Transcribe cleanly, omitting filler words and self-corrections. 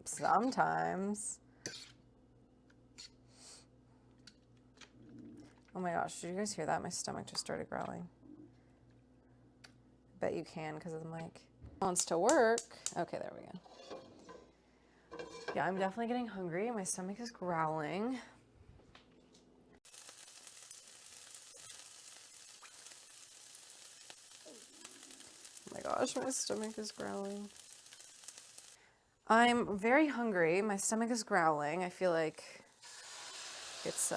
Sometimes. Oh my gosh, did you guys hear that? My stomach just started growling. Bet you can because of the mic. Wants to work. Okay, there we go. Yeah, I'm definitely getting hungry. My stomach is growling. Oh my gosh, my stomach is growling. I'm very hungry. My stomach is growling. I feel like it's